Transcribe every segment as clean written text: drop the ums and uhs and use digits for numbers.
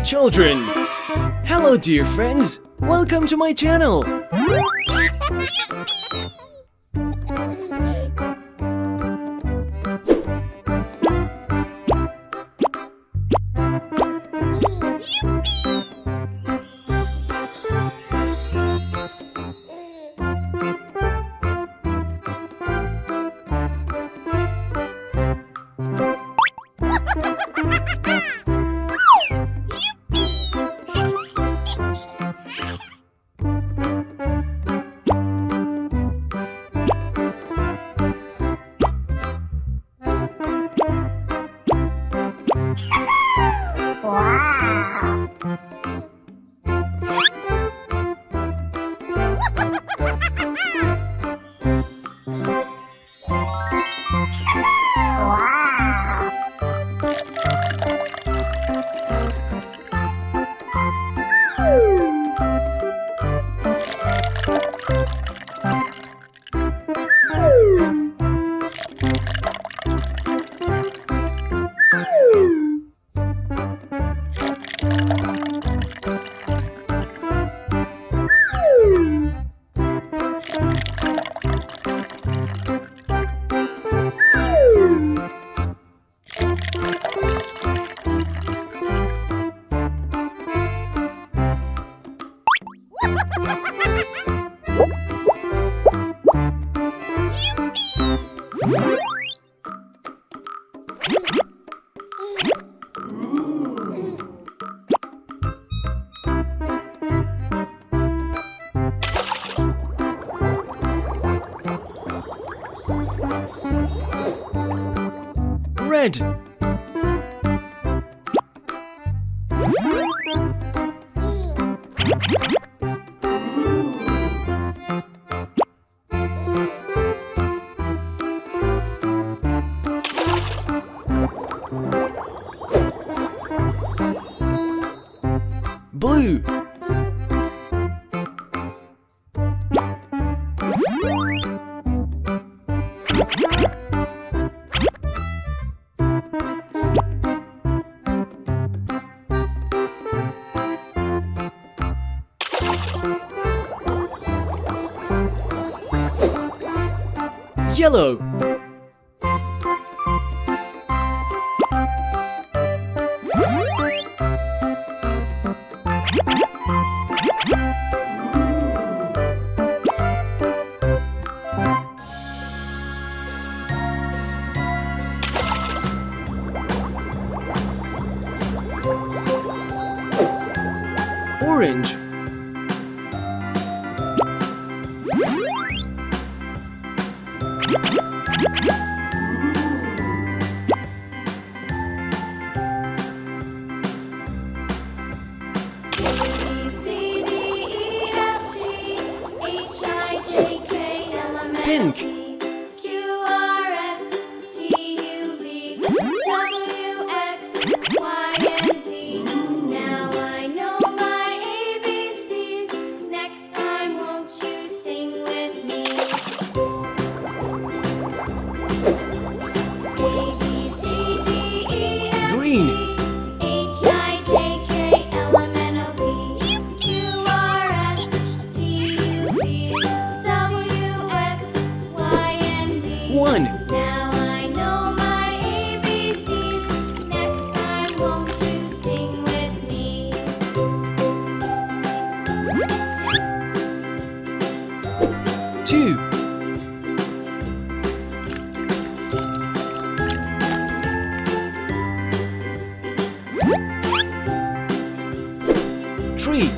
children! Hello dear friends! Welcome to my channel! Red. Blue. Yellow. Orange. Pink. One. Now I know my ABCs. Next time, won't you sing with me? 2. 3.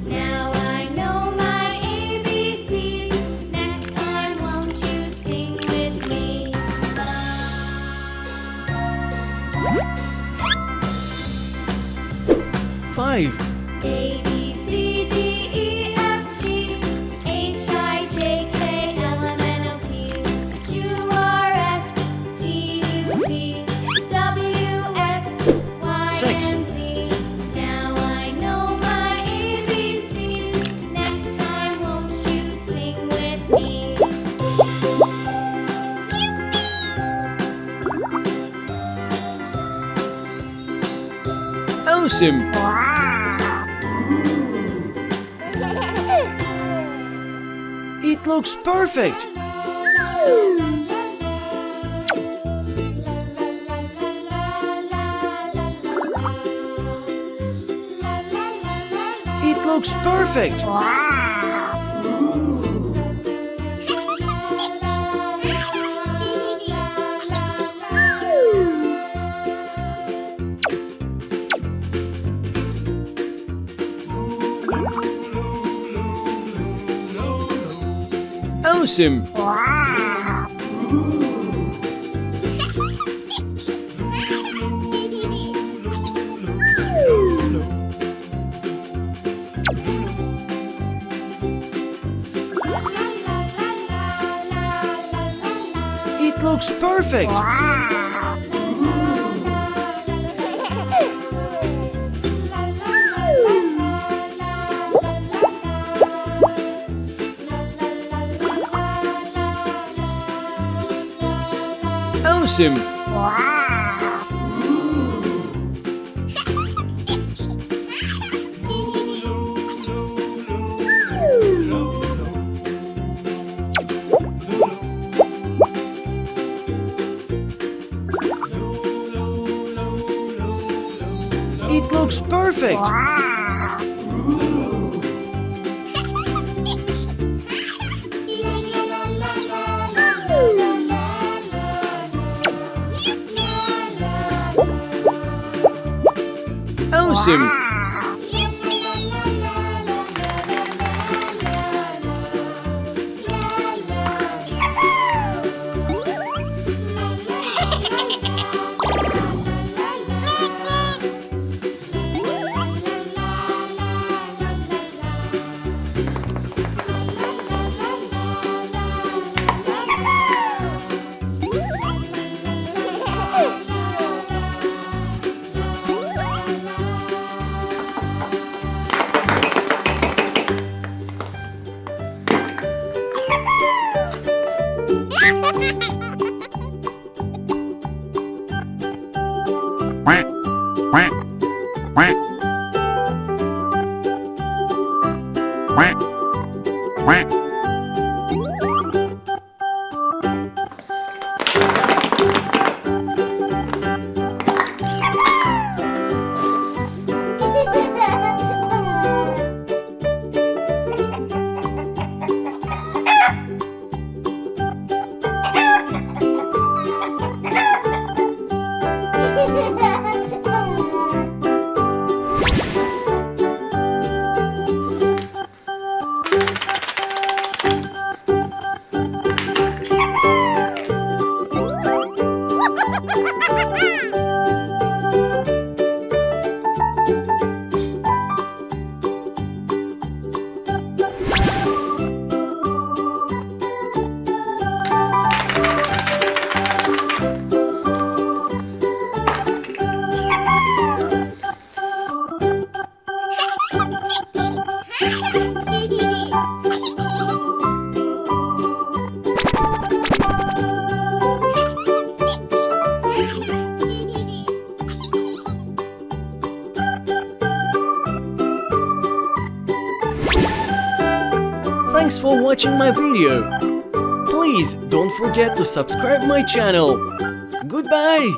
Now I know my ABCs. Next time, won't you sing with me? 5. A B C D E F G H I J K L M N O P Q R S T U V W X Y 6. and Z. Now I know Awesome! It looks perfect! It looks perfect! Awesome! It looks perfect! Awesome! It looks perfect! Awesome! Thanks for watching my video. Please don't forget to subscribe my channel. Goodbye!